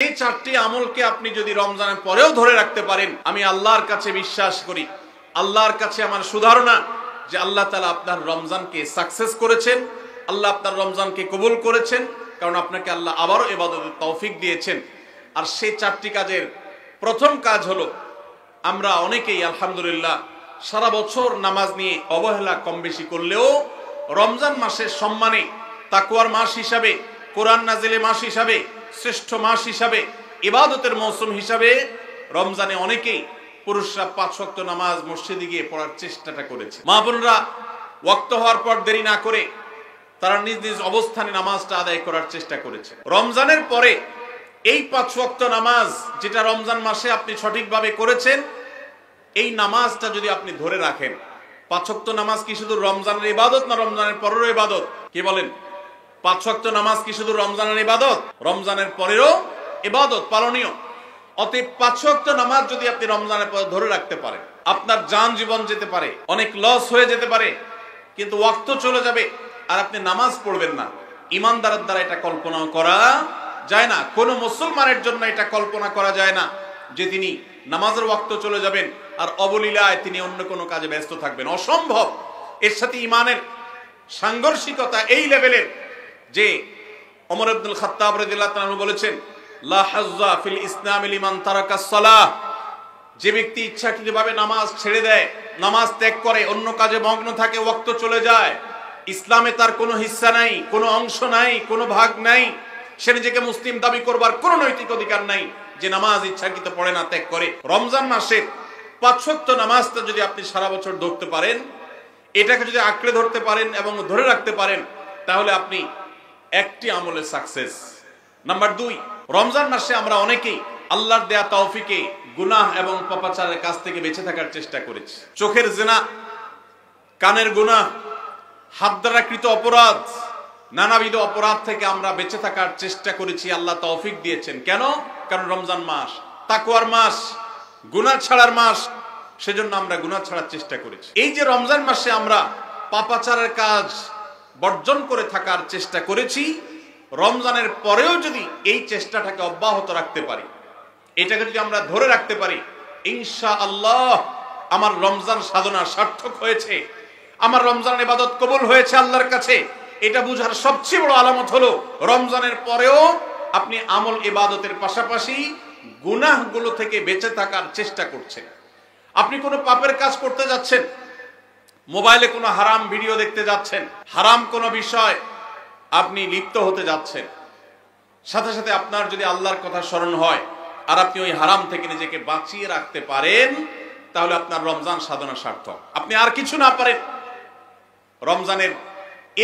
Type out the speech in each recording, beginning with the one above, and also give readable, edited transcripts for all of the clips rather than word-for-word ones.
এই চারটি আমলকে আপনি যদি রমজানের পরেও ধরে রাখতে পারেন, আমি আল্লাহর কাছে বিশ্বাস করি, আল্লাহর কাছে আমার সুধারণা যে আল্লাহ তাআলা আপনার রমজানকে সাকসেস করেছেন, আল্লাহ আপনার রমজানকে কবুল করেছেন, কারণ আপনাকে আল্লাহ আবারও ইবাদতের তৌফিক দিয়েছেন। আর সেই চারটি কাজের প্রথম কাজ হলো, আমরা অনেকেই আলহামদুলিল্লাহ সারা বছর নামাজ নিয়ে অবহেলা কম বেশি করলেও রমজান মাসের সম্মানে, তাকওয়ার মাস হিসাবে, কোরআন নাজিলের মাস হিসাবে, শ্রেষ্ঠ মাস হিসাবে, ইবাদতের মৌসুম হিসাবে রমজানে অনেকেই পুরুষরা 5 ওয়াক্ত নামাজ মসজিদে গিয়ে পড়ার চেষ্টাটা করেছে। মা বোনরা ওয়াক্ত হওয়ার পর দেরি না করে তারা নিজ নিজ অবস্থানে নামাজটা আদায় করার চেষ্টা করেছে। রমজানের পরে এই 5 ওয়াক্ত নামাজ যেটা রমজান মাসে আপনি সঠিকভাবে করেছেন, এই নামাজটা যদি আপনি ধরে রাখেন, 5 ওয়াক্ত নামাজ কি শুধু রমজানের ইবাদত না রমজানের পরেরও ইবাদত? কি বলেন? 5 ওয়াক্ত নামাজ কি শুধু রমজানের ইবাদত? রমজানের পরেরও ইবাদত, পালনীয়। অতএব 5 ওয়াক্ত নামাজ যদি আপনি রমজানের পরে ধরে রাখতে পারেন, আপনার জান জীবন যেতে পারে, অনেক লস হয়ে যেতে পারে, কিন্তু ওয়াক্ত চলে যাবে আর আপনি নামাজ পড়বেন না। ইমানদারের দ্বারা এটা কল্পনা করা যায় না, কোনো মুসলমানের জন্য এটা কল্পনা করা যায় না যে তিনি নামাজের ওয়াক্ত চলে যাবেন আর অবলীলায় তিনি অন্য কোনো কাজে ব্যস্ত থাকবেন, অসম্ভব। এর সাথে ইমানের সাংঘর্ষিকতা এই লেভেলের যে ওমর ইবনুল খাত্তাব রাদিয়াল্লাহু তাআলা বলেছেন, লা হাজ্জা ফিল ইসলাম লিমান তারাকাস সালাহ, যে ব্যক্তি ইচ্ছাকৃতভাবে নামাজ ছেড়ে দেয়, নামাজ ত্যাগ করে, অন্য কাজে মগ্ন থাকে, ওয়াক্ত চলে যায়, ইসলামে তার কোনো হিস্সা নাই, কোনো অংশ নাই, কোনো ভাগ নাই, সে নিজেকে মুসলিম দাবি করবার কোনো নৈতিক অধিকার নাই যে নামাজ ইচ্ছাকৃত পড়ে না, ত্যাগ করে। রমজান মাসের 5 ওয়াক্ত নামাজটা যদি আপনি সারা বছর ধরতে পারেন, এটাকে যদি আঁকড়ে ধরতে পারেন এবং ধরে রাখতে পারেন, তাহলে আপনি একটি আমলে সাকসেস। নাম্বার 2, রমজান মাসে আমরা অনেকেই আল্লাহর দেয়া তৌফিকে গুনাহ এবং পাপাচারের কাছ থেকে বেঁচে থাকার চেষ্টা করেছি। চোখের জিনা, কানের গুনাহ, হাত দ্বারা কৃত অপরাধ, নানাবিধ অপরাধ থেকে আমরা বেঁচে থাকার চেষ্টা করেছি। আল্লাহ তৌফিক দিয়েছেন। কেন? কারণ রমজান মাস তাকওয়ার মাস, গুনাহ ছাড়ার মাস, সেজন্য আমরা গুনাহ ছাড়ার চেষ্টা করেছি। এই যে রমজান মাসে আমরা পাপাচারের কাজ বর্জন করে থাকার চেষ্টা করেছি, রমজানের পরেও যদি এই চেষ্টাটাকে অব্যাহত রাখতে পারি, এটাকে যদি আমরা ধরে রাখতে পারি, ইনশাআল্লাহ আমার রমজান সাধনা সার্থক হয়েছে, আমার রমজানের ইবাদত কবুল হয়েছে আল্লাহর কাছে। এটা বুঝার সবচেয়ে বড় আলামত হলো রমজানের পরেও আপনি আমল ইবাদতের পাশাপাশি গুনাহগুলো থেকে বেঁচে থাকার চেষ্টা করছেন। আপনি কোনো পাপের কাজ করতে যাচ্ছেন, মোবাইলে কোনো হারাম ভিডিও দেখতে যাচ্ছেন, হারাম কোনো বিষয় আপনি লিপ্ত হতে যাচ্ছেন, সাথে সাথে আপনার যদি আল্লাহর কথা স্মরণ হয় আর আপনি ওই হারাম থেকে নিজেকে বাঁচিয়ে রাখতে পারেন, তাহলে আপনার রমজান সাধনা সার্থক। আপনি আর কিছু না পারেন, রমজানের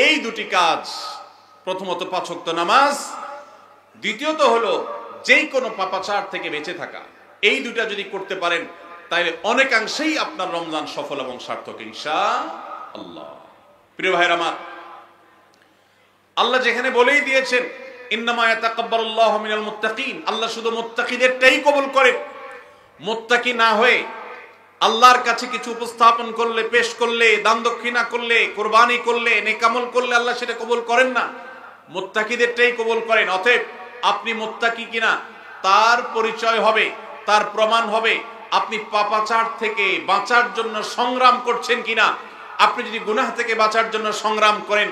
এই 2টি কাজ, প্রথমত 5 ওয়াক্ত নামাজ, দ্বিতীয়ত হলো যেই কোনো পাপাচার থেকে বেঁচে থাকা, এই 2টা যদি করতে পারেন তাহলে অনেকাংশেই আপনার রমজান সফল এবং সার্থক ইনশাআল্লাহ। প্রিয় ভাইরা আমার, আল্লাহ যেখানে বলেই দিয়েছেন ইন্নামা ইয়াতাকাব্বালুল্লাহু মিনাল মুত্তাকিন, আল্লাহ শুধু মুত্তাকিদেরটাই কবুল করেন। মুত্তাকি না হয়ে আল্লাহর কাছে কিছু উপস্থাপন করলে, পেশ করলে, দান দক্ষিণা করলে, কুরবানি করলে, নেক আমল করলে আল্লাহ সেটা কবুল করেন না, মুত্তাকিদেরটাই কবুল করেন। অতএব আপনি মুত্তাকি কিনা তার পরিচয় হবে, তার প্রমাণ হবে আপনি পাপাচার থেকে বাঁচার জন্য সংগ্রাম করছেন কিনা। আপনি যদি গুনাহ থেকে বাঁচার জন্য সংগ্রাম করেন,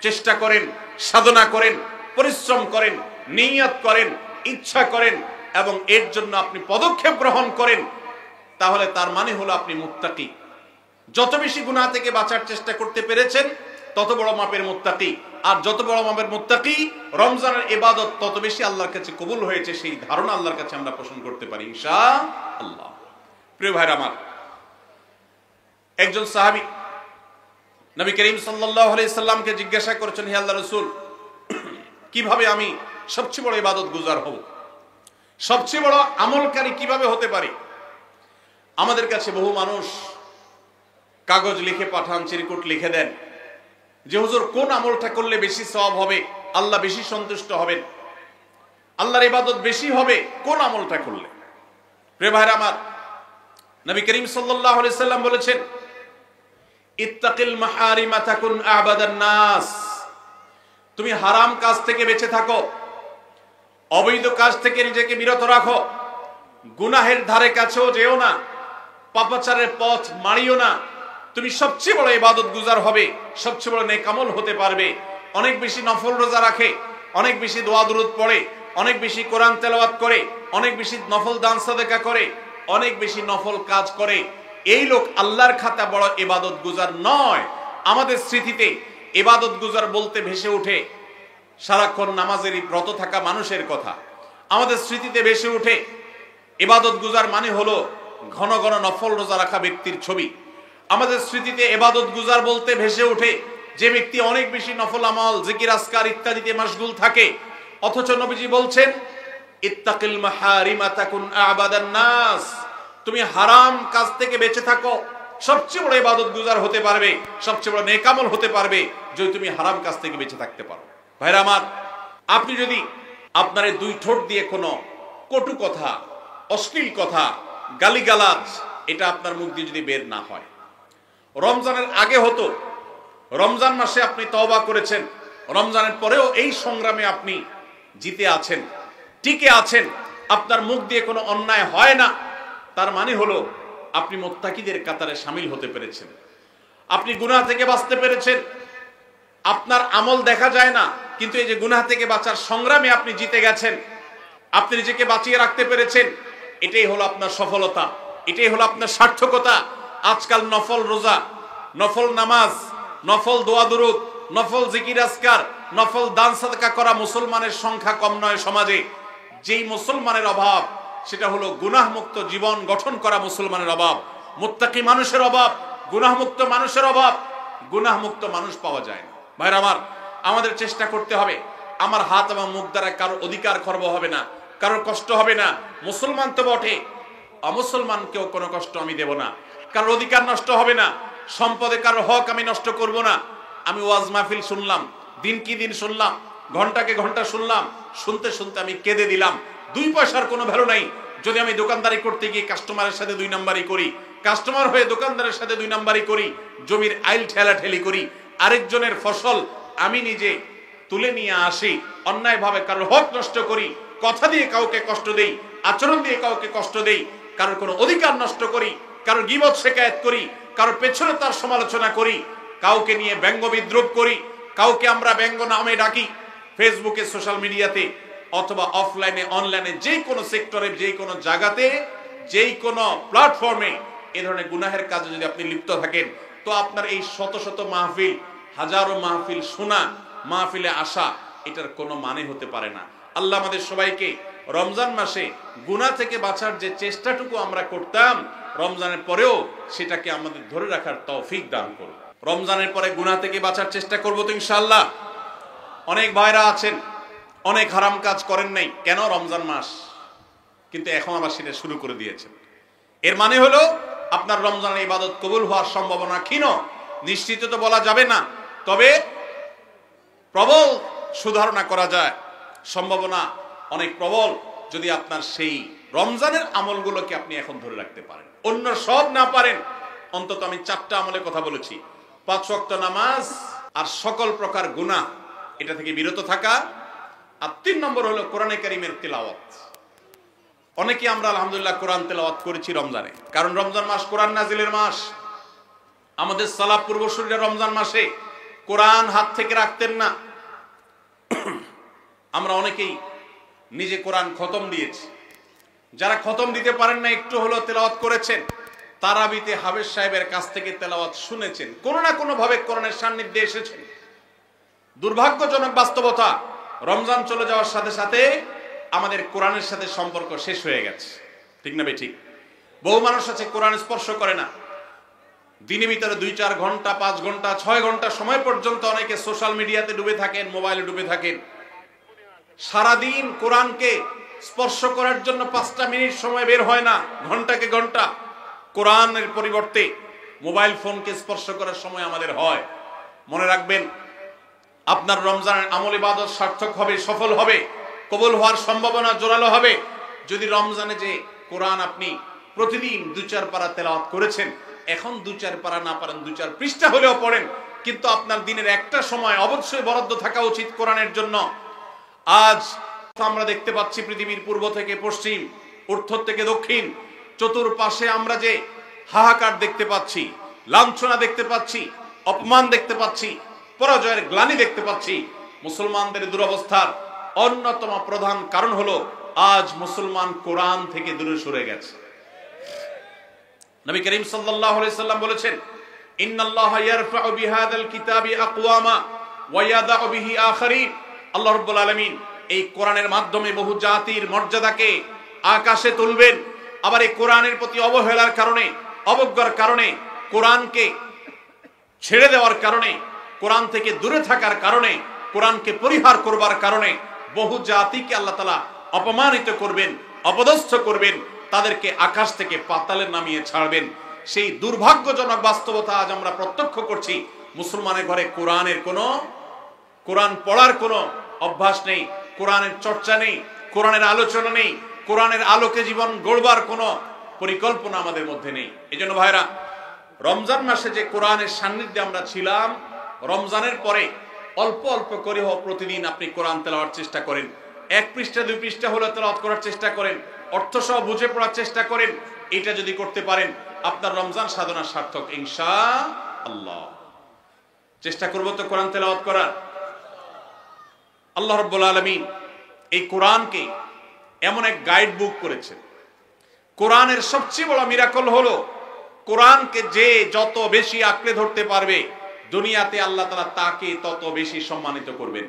চেষ্টা করেন, সাধনা করেন, পরিশ্রম করেন, নিয়ত করেন, ইচ্ছা করেন এবং এর জন্য আপনি পদক্ষেপ গ্রহণ করেন, তাহলে তার মানে হলো আপনি মুত্তাকি। যত বেশি গুনাহ থেকে বাঁচার চেষ্টা করতে পেরেছেন তত বড় মাপের মুত্তাকি, আর যত বড় মাপের মুত্তাকি রমজানের ইবাদত তত বেশি আল্লাহর কাছে কবুল হয়েছে, সেই ধারণা আল্লাহর কাছে আমরা পোষণ করতে পারি ইনশাআল্লাহ। প্রিয় ভাইরা আমার, একজন সাহাবী নবী করিম সাল্লাল্লাহু আলাইহি সাল্লামকে জিজ্ঞাসা করেছেন, হে আল্লাহর রাসূল, কিভাবে আমি সবচেয়ে বড় ইবাদত গুজার হব, সবচেয়ে বড় আমলকারী কিভাবে হতে পারি? আমাদের কাছে বহু মানুষ কাগজ লিখে পাঠান, চিরকুট লিখে দেন যে হুজুর কোন আমলটা করলে বেশি সওয়াব হবে, আল্লাহ বেশি সন্তুষ্ট হবেন, আল্লাহর ইবাদত বেশি হবে কোন আমলটা করলে। প্রিয় ভাইরা আমার, নবী করিম সাল্লাল্লাহু আলাইহি সাল্লাম বলেছেন, ইত্তাকিল মাহারিমা তাকুন আবাদান নাস, তুমি হারাম কাজ থেকে বেঁচে থাকো, অবৈধ কাজ থেকে নিজেকে বিরত রাখো, গুনাহের ধারে কাছেও যেও না, পাপাচারের পথ মারিও না। তুমি সবচেয়ে বড় ইবাদত গুজার হবে, সবচেয়ে বড় নেক আমল হতে পারবে। অনেক বেশি নফল রোজা রাখে, অনেক বেশি দোয়া দুরূদ পড়ে, অনেক বেশি কোরআন তেলাওয়াত করে, অনেক বেশি নফল দান সাদেকা করে, অনেক বেশি নফল কাজ করে, এই লোক আল্লাহর খাতা বড় ইবাদত গুজার নয়। আমাদের স্মৃতিতে ইবাদত গুজার বলতে ভেসে ওঠে সারাক্ষণ নামাজেরই ব্রত থাকা মানুষের কথা। আমাদের স্মৃতিতে ভেসে ওঠে ইবাদত গুজার মানে হলো ঘন ঘন নফল রোজা রাখা ব্যক্তির ছবি। আমাদের স্মৃতিতে ইবাদত গুজার বলতে ভেসে ওঠে যে ব্যক্তি অনেক বেশি নফল আমল, জিকির, আজকার ইত্যাদিতে মাশগুল থাকে। অথচ নবীজি বলছেন, ইত্তাকিল মাহারিমা তাকুন আবাদান নাস, তুমি হারাম কাজ থেকে বেঁচে থাকো, সবচেয়ে বড় ইবাদত গুজার হতে পারবে, সবচেয়ে বড় নেক আমল হতে পারবে যদি তুমি হারাম কাজ থেকে বেঁচে থাকতে পারো। ভাইরা আমার, আপনি যদি আপনার এই দুই ঠোঁট দিয়ে কোনো কটু কথা, অশ্লীল কথা, গালিগালাজ এটা আপনার মুখ দিয়ে যদি বের না হয়, রমজানের আগে হতো, রমজান মাসে আপনি তওবা করেছেন, রমজানের পরেও এই সংগ্রামে আপনি জিতে আছেন, টিকে আছেন, আপনার মুখ দিয়ে কোনো অন্যায় হয় না, তার মানে হলো আপনি মুত্তাকিদের কাতারে শামিল হতে পেরেছেন, আপনি গুনাহ থেকে বাঁচতে পেরেছেন। আপনার আমল দেখা যায় না, কিন্তু এই যে গুনাহ থেকে বাঁচার সংগ্রামে আপনি জিতে গেছেন, আপনি নিজেকে বাঁচিয়ে রাখতে পেরেছেন, এটাই হলো আপনার সফলতা, এটাই হলো আপনার সার্থকতা। আজকাল নফল রোজা, নফল নামাজ, নফল দোয়া দুরূদ, নফল জিকির আজকার, নফল দান সাদকা করা মুসলমানের সংখ্যা কম নয় সমাজে। যেই মুসলমানের অভাব সেটা হলো গুনাহমুক্ত জীবন গঠন করা মুসলমানের অভাব, মুত্তাকি মানুষের অভাব, গুনাহমুক্ত মানুষের অভাব। গুনাহমুক্ত মানুষ পাওয়া যায় না। ভাইরা আমার, আমাদের চেষ্টা করতে হবে আমার হাত এবং মুখ দ্বারা কারোর অধিকার খর্ব হবে না, কারোর কষ্ট হবে না। মুসলমান তো বটে, অমুসলমানকেও কোনো কষ্ট আমি দেব না, কারোর অধিকার নষ্ট হবে না, সম্পদে কারোর হক আমি নষ্ট করব না। আমি ওয়াজ মাহফিল শুনলাম, দিন কি দিন শুনলাম, ঘন্টাকে ঘন্টা শুনলাম, শুনতে শুনতে আমি কেঁদে দিলাম। 2 পয়সার কোনো ভ্যালু নাই যদি আমি দোকানদারি করতে গিয়ে কাস্টমারের সাথে 2 নাম্বারি করি, কাস্টমার হয়ে দোকানদারের সাথে 2 নাম্বারি করি, জমির আইল ঠেলাঠেলি করি, আরেকজনের ফসল আমি নিজে তুলে নিয়ে আসি, অন্যায়ভাবে কারোর হক নষ্ট করি, কথা দিয়ে কাউকে কষ্ট দেই, আচরণ দিয়ে কাউকে কষ্ট দেই, কারোর কোনো অধিকার নষ্ট করি, কারোর গীবত শিকায়েত করি, কারোর পেছনে তার সমালোচনা করি, কাউকে নিয়ে ব্যঙ্গ বিদ্রুপ করি, কাউকে আমরা ব্যঙ্গ নামে ডাকি, ফেসবুকে, সোশ্যাল মিডিয়াতে অথবা অফলাইনে, অনলাইনে, যে কোনো সেক্টরে, যে কোনো জায়গাতে, যেই কোনো প্ল্যাটফর্মে এ ধরনের গুনাহের কাজে যদি আপনি লিপ্ত থাকেন, তো আপনার এই শত শত মাহফিল, হাজারো মাহফিল শোনা, মাহফিলে আসা, এটার কোনো মানে হতে পারে না। আল্লাহ আমাদের সবাইকে রমজান মাসে গুনাহ থেকে বাঁচার যে চেষ্টাটুকু আমরা করতাম, রমজানের পরেও সেটাকে আমাদের ধরে রাখার তৌফিক দান করুন। রমজানের পরে গুনাহ থেকে বাঁচার চেষ্টা করবো তো ইনশাআল্লাহ। অনেক ভাইরা আছেন অনেক হারাম কাজ করেন নাই, কেন? রমজান মাস, কিন্তু এখন আবার সেটা শুরু করে দিয়েছেন। এর মানে হলো আপনার রমজানের ইবাদত কবুল হওয়ার সম্ভাবনা ক্ষীণ। নিশ্চিত তো বলা যাবে না, তবে প্রবল সুধারণা করা যায়, সম্ভাবনা অনেক প্রবল যদি আপনার সেই রমজানের আমলগুলোকে আপনি এখন ধরে রাখতে পারেন। অন্য সব না পারেন, অন্তত আমি 4টা আমলের কথা বলেছি, 5 ওয়াক্ত নামাজ আর সকল প্রকার গুনাহ এটা থেকে বিরত থাকা, আর 3 নম্বর হলো কোরআনে কারীমের তেলাওয়াত। অনেকে আমরা আলহামদুলিল্লাহ কোরআন তেলাওয়াত করেছি রমজানে, কারণ রমজান মাস কোরআন নাজিলের মাস। আমাদের সালাফ পূর্বসূরীরা রমজান মাসে কোরআন হাত থেকে রাখতেন না। আমরা অনেকেই নিজে কোরআন খতম দিয়েছি, যারা খতম দিতে পারেন না একটু হলো তেলাওয়াত করেছেন, তারাবিতে হাফেজ সাহেবের কাছ থেকে তেলাওয়াত শুনেছেন, কোনো না কোনো ভাবে কোরআনের সান্নিধ্যে এসেছেন। দুর্ভাগ্যজনক বাস্তবতা, রমজান চলে যাওয়ার সাথে সাথে আমাদের কোরআনের সাথে সম্পর্ক শেষ হয়ে গেছে, ঠিক না ঠিক? বহু মানুষ আছে কোরআন স্পর্শ করে না, দিনের ভিতরে 2-4 ঘন্টা, 5 ঘন্টা, 6 ঘন্টা সময় পর্যন্ত অনেকে সোশ্যাল মিডিয়াতে ডুবে থাকেন, মোবাইলে ডুবে থাকেন। সারাদিন কোরআনকে স্পর্শ করার জন্য 5টা মিনিট সময় বের হয় না, ঘন্টাকে ঘন্টা কোরআনের পরিবর্তে মোবাইল ফোনকে স্পর্শ করার সময় আমাদের হয়। মনে রাখবেন, আপনার রমজানের আমল ইবাদত সার্থক হবে, সফল হবে, কবুল হওয়ার সম্ভাবনা জোরালো হবে যদি রমজানে যে কোরআন আপনি প্রতিদিন 2-4 পারা তেলাওয়াত করেছেন, এখন 2-4 পারা না পারেন 2-4 পৃষ্ঠা হলেও পড়েন, কিন্তু আপনার দিনের একটা সময় অবশ্যই বরাদ্দ থাকা উচিত কোরআনের জন্য। আজ আমরা দেখতে পাচ্ছি পৃথিবীর পূর্ব থেকে পশ্চিম, উত্তর থেকে দক্ষিণ, চতুর্পাশে আমরা যে হাহাকার দেখতে পাচ্ছি, লাঞ্ছনা দেখতে পাচ্ছি, অপমান দেখতে পাচ্ছি, পরাজয়ের গ্লানি দেখতে পাচ্ছি, মুসলমানদের দুরবস্থার অন্যতম প্রধান কারণ হলো আজ মুসলমান কোরআন থেকে দূরে সরে গেছে। নবী করিম সাল্লাল্লাহু আলাইহি সাল্লাম বলেছেন, ইন্নাল্লাহা ইয়ারফাউ বিহাদাল কিতাবি আকওয়ামা ওয়া ইয়াদাউ বিহি আখারিন। আল্লাহ রাব্বুল আলামিন এই কোরআনের মাধ্যমে বহু জাতির মর্যাদাকে আকাশে তুলবেন। আবার এই কোরআনের প্রতি অবহেলার কারণে, অবজ্ঞার কারণে, কোরআনকে ছেড়ে দেওয়ার কারণে, কোরআন থেকে দূরে থাকার কারণে, কোরআনকে পরিহার করবার কারণে বহু জাতিকে আল্লাহ তাআলা অপমানিত করবেন, অপদস্থ করবেন, তাদেরকে আকাশ থেকে পাতালে নামিয়ে ছাড়বেন। সেই দুর্ভাগ্যজনক বাস্তবতা আজ আমরা প্রত্যক্ষ করছি। মুসলমানের ঘরে কোরআন পড়ার কোনো অভ্যাস নেই, কোরআনের চর্চা নেই, কোরআনের আলোচনা নেই, কোরআনের আলোকে জীবন গড়বার কোনো পরিকল্পনা আমাদের মধ্যে নেই। এজন্য ভাইরা, রমজান মাসে যে কোরআনের সান্নিধ্যে আমরা ছিলাম, রমজানের পরে অল্প অল্প করে হোক প্রতিদিন আপনি কোরআন তেলাওয়ার চেষ্টা করেন। 1 পৃষ্ঠা 2 পৃষ্ঠা হলে তেলাওয়াত করার চেষ্টা করেন, অর্থ সহ বুঝে পড়ার চেষ্টা করেন। এটা যদি করতে পারেন আপনার রমজান সাধনা সার্থক ইনশাআল্লাহ। চেষ্টা করব তো কোরআন তেলাওয়াত করার। আল্লাহ রাব্বুল আলামিন এই কোরআনকে এমন এক গাইড বুক করেছেন। কোরআনের সবচেয়ে বড় মিরাকল হলো কোরআনকে যে যত বেশি আঁকড়ে ধরতে পারবে দুনিয়াতে আল্লাহ তাআলা তাকে তত বেশি সম্মানিত করবেন।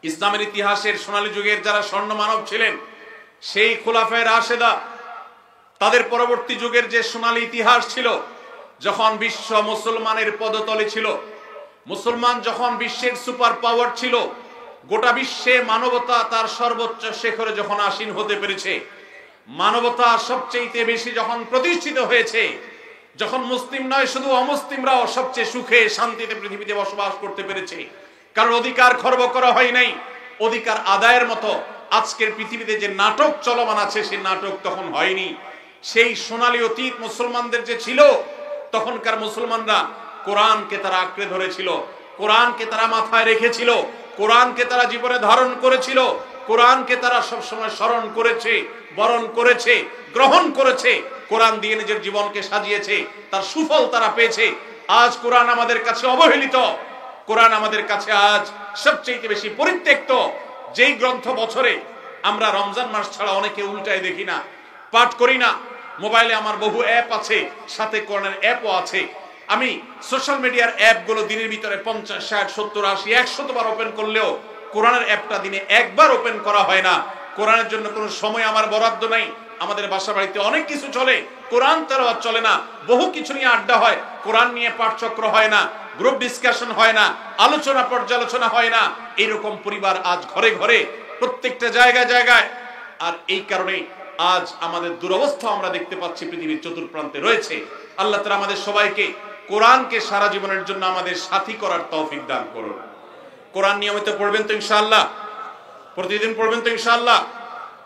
ইসলামের ইতিহাসের সোনালী যুগের যারা স্বর্ণ মানব ছিলেন, সেই খুলাফায়ে রাশেদা, তাদের পরবর্তী যুগের যে সোনালী ইতিহাস ছিল, যখন বিশ্ব মুসলমানের পদতলে ছিল, মুসলমান যখন বিশ্বের সুপার পাওয়ার ছিল, গোটা বিশ্বে মানবতা তার সর্বোচ্চ শিখরে যখন আসীন হতে পেরেছে, মানবতা সবচেয়ে বেশি যখন প্রতিষ্ঠিত হয়েছে, যখন মুসলিম নয় শুধু অমুসলিমরাও সবচেয়ে সুখে শান্তিতে পৃথিবীতে বসবাস করতে পেরেছে, কারণ অধিকার খর্ব করা হয় নাই, অধিকার আদায়ের মতো আজকের পৃথিবীতে যে নাটক চলমান আছে সেই নাটক তখন হয়নি। সেই সোনালী অতীত মুসলমানদের যে ছিল, তখনকার মুসলমানরা কোরআনকে তারা আঁকড়ে ধরেছিল, কোরআনকে তারা মাথায় রেখেছিল, কোরআনকে তারা জীবনে ধারণ করেছিল, কোরআনকে তারা সবসময় স্মরণ করেছে, বরণ করেছে, গ্রহণ করেছে, কোরআন দিয়ে নিজের জীবনকে সাজিয়েছে, তার সুফল তারা পেয়েছে। আজ কোরআন আমাদের কাছে অবহেলিত, কোরআন আমাদের কাছে আজ সবচেয়ে বেশি পরিত্যক্ত। যেই গ্রন্থ বছরে আমরা রমজান মাস ছাড়া অনেকে উল্টায় দেখি না, পাঠ করি না। মোবাইলে আমার বহু অ্যাপ আছে, সাথে কোরআনের অ্যাপও আছে। আমি সোশ্যাল মিডিয়ার অ্যাপগুলো দিনের ভিতরে 50, 60, 70, 80, 100 বার ওপেন করলেও কোরআনের অ্যাপটা দিনে একবার ওপেন করা হয় না। কোরআনের জন্য কোনো সময় আমার বরাদ্দ নাই। আমাদের বাসা বাড়িতে অনেক কিছু চলে, কোরআন তেলাওয়াত চলে না। বহু কিছু নিয়ে আড্ডা হয়, কোরআন নিয়ে পাঠচক্র হয় না, গ্রুপ ডিসকাশন হয় না, আলোচনা পর্যালোচনা হয় না। এরকম পরিবার আজ ঘরে ঘরে, প্রত্যেকটা জায়গায় জায়গায়। আর এই কারণে আজ আমাদের দুরবস্থা আমরা দেখতে পাচ্ছি পৃথিবীর চতুর্প্রান্তে রয়েছে। আল্লাহ তাআলা আমাদের সবাইকে কোরআনকে সারা জীবনের জন্য আমাদের সাথী করার তৌফিক দান করুন। কোরআন নিয়মিত পড়বেন তো ইনশাআল্লাহ? প্রতিদিন পড়বেন তো ইনশাআল্লাহ?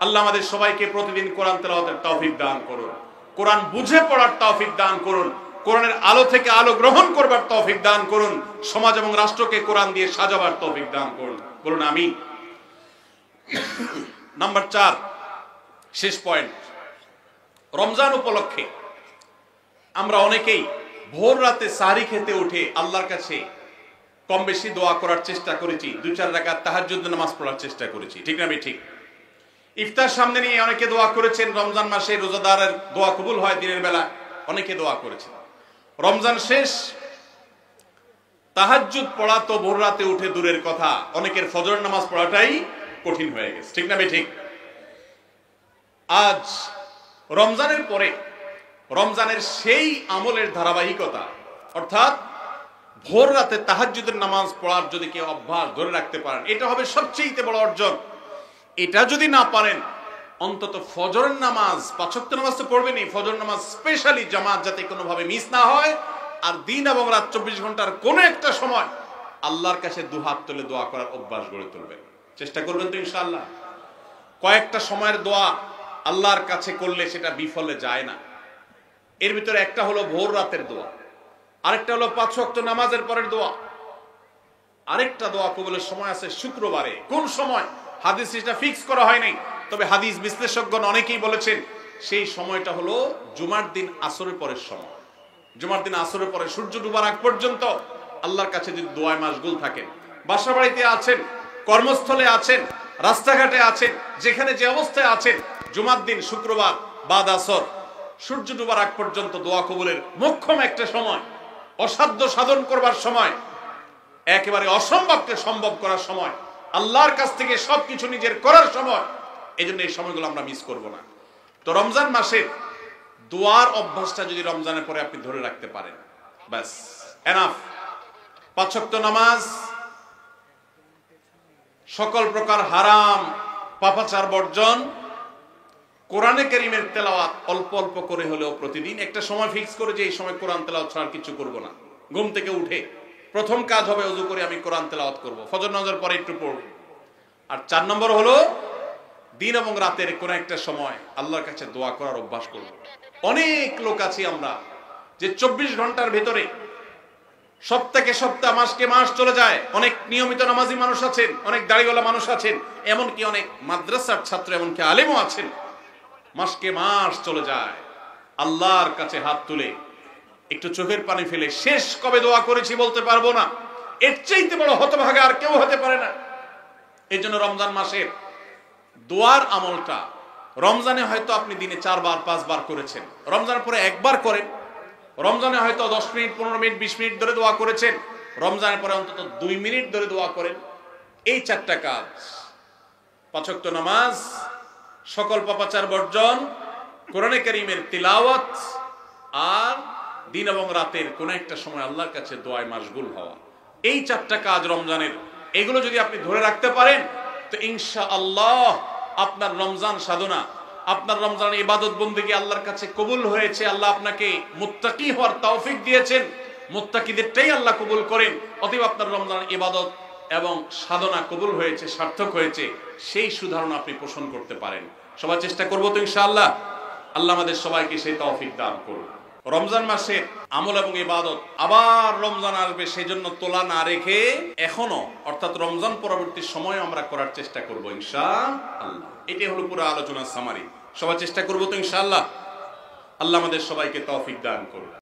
আল্লাহ আমাদের সবাইকে প্রতিদিন কোরআন তেলাওয়াতের তৌফিক দান করুন, কোরআন বুঝে পড়ার তৌফিক দান করুন, কোরআনের আলো থেকে আলো গ্রহণ করবার তৌফিক দান করুন, সমাজ এবং রাষ্ট্রকে কোরআন দিয়ে সাজাবার তৌফিক দান করুন। বলুন আমিন। নাম্বার 4, শেষ পয়েন্ট। রমজান উপলক্ষে আমরা অনেকেই ভোর রাতে সাহরি খেতে উঠে আল্লাহর কাছে কম বেশি দোয়া করার চেষ্টা করেছি, 2-4 রাকাত তাহাজ্জুদ নামাজ পড়ার চেষ্টা করেছি, ঠিক না? ঠিক। ইফতার সামনে নিয়ে অনেকে দোয়া করেছেন। রমজান মাসে রোজাদারের দোয়া কবুল হয় দিনের বেলা, অনেকে দোয়া করেছেন। রমজান শেষ, তাহাজ্জুদ পড়া তো ভোর রাতে উঠে দূরের কথা, অনেকের ফজর নামাজ পড়াটাই কঠিন হয়ে গেছে, ঠিক না? ঠিক। আজ রমজানের পরে রমজানের সেই আমলের ধারাবাহিকতা, অর্থাৎ ভোর রাতে তাহাজ্জুদের নামাজ পড়ার যদি কেউ অভ্যাস ধরে রাখতে পারেন, এটা হবে সবচেয়ে বড় অর্জন। এটা যদি না পারেন, অন্তত ফজরের নামাজ, 5 ওয়াক্ত নামাজ তো পড়বেনই, ফজর নামাজ স্পেশালি জামাত যাতে কোনোভাবে মিস না হয়। আর দিন এবং রাত 24 ঘন্টার কোনো একটা সময় আল্লাহর কাছে দুহাত তুলে দোয়া করার অভ্যাস গড়ে তুলবেন। চেষ্টা করবেন তো ইনশাআল্লাহ? কয়েকটা সময়ের দোয়া আল্লাহর কাছে করলে সেটা বিফলে যায় না। এর ভিতরে একটা হলো ভোর রাতের দোয়া, আরেকটা হলো 5 ওয়াক্ত নামাজের পরের দোয়া, আরেকটা দোয়া কবুলের সময় আছে শুক্রবারে। কোন সময়? হাদিস এটা ফিক্স করা হয় নাই, তবে হাদিস বিশ্লেষকগণ অনেকেই বলেছেন সেই সময়টা হলো জুমার দিন আসরের পরের সময়। জুমার দিন আসরের পরে সূর্য ডুবার আগ পর্যন্ত আল্লাহর কাছে যদি দোয়ায় মাশগুল থাকেন, বাসা বাড়িতে আছেন, কর্মস্থলে আছেন, রাস্তাঘাটে আছেন, যেখানে যে অবস্থায় আছেন, জুমার দিন শুক্রবার বাদ আসর সূর্য ডুবার আগ পর্যন্ত দোয়া কবুলের মোক্ষম একটা সময়, অসাধ্য সাধন করবার সময়, একেবারে অসম্ভবকে সম্ভব করার সময়, আল্লাহর কাছ থেকে সবকিছু নিজের করার সময়। এই জন্য এই সময়গুলো আমরা মিস করব না। তো রমজান মাসের দোয়ার অভ্যাসটা যদি রমজানের পরে আপনি ধরে রাখতে পারেন, ব্যাস এনাফ। 5 ওয়াক্ত নামাজ, সকল প্রকার হারাম পাপাচার বর্জন, কোরআনে কারীমের তেলাওয়াত অল্প অল্প করে হলেও প্রতিদিন একটা সময় ফিক্স করে যে এই সময় কোরআন তেলাওয়াত ছাড়া কিছু করব না। ঘুম থেকে উঠে প্রথম কাজ হবে ওযু করে আমি কোরআন তেলাওয়াত করব, ফজর নামাজের পরে একটু পড়ব। আর 4 নম্বর হলো দিন এবং রাতের কোন একটা সময় আল্লাহর কাছে দোয়া করার অভ্যাস করব। অনেক লোক আছি আমরা যে 24 ঘন্টার ভিতরে সপ্তাহে সপ্তাহ, মাসকে মাস চলে যায়। অনেক নিয়মিত নামাজি মানুষ আছেন, অনেক দাড়িওয়ালা মানুষ আছেন, এমনকি অনেক মাদ্রাসার ছাত্র, এমনকি আলেমও আছেন। মাসকে মাস চলে যায়, আল্লাহর কাছে হাত তুলে একটু চোখের পানি ফেলে শেষ কবে দোয়া করেছি বলতে পারবো না। এর চাইতে বড় হতভাগা আর কেউ হতে পারে না। এই জন্য রমজান মাসের দোয়ার আমলটা, রমজানে হয়তো আপনি দিনে 4 বার 5 বার করেছেন, রমজানের পরে একবার করেন। রমজানে হয়তো 10 মিনিট 15 মিনিট 20 মিনিট ধরে দোয়া করেছেন, রমজানের পরে অন্তত 2 মিনিট ধরে দোয়া করেন। এই 4টা কাজ, 5 ওয়াক্ত নামাজ, সকল পাপাচার বর্জন, কোরআনে কারীমের তিলাওয়াত, আর দিন এবং রাতের কোন একটা সময় আল্লাহর কাছে দোয়ায় মাশগুল হওয়া, এই 4টা কাজ রমজানের, এগুলো যদি আপনি ধরে রাখতে পারেন তো ইনশাআল্লাহ আপনার রমজান সাধনা, আপনার রমজানের ইবাদত বন্দেগী আল্লাহর কাছে কবুল হয়েছে। আল্লাহ আপনাকে মুত্তাকি হওয়ার তৌফিক দিয়েছেন, মুত্তাকিদেরটাই আল্লাহ কবুল করেন। অতএব আপনার রমজানের ইবাদত এবং সাধনা কবুল হয়েছে, সার্থক হয়েছে, সেই সুধারণা আপনি পোষণ করতে পারেন। সবাই চেষ্টা করবো তো ইনশাআল্লাহ। আল্লাহ আমাদের সবাইকে সেই তৌফিক দান করুন। রমজান মাসে আমল এবং ইবাদত আবার রমজান আসবে, সেই জন্য তোলা না রেখে এখনো, অর্থাৎ রমজান পরবর্তী সময় আমরা করার চেষ্টা করবো ইনশাআল্লাহ। এটাই হলো পুরো আলোচনার সামারি। সবাই চেষ্টা করবো তো ইনশাআল্লাহ। আল্লাহ আমাদের সবাইকে তৌফিক দান করুন।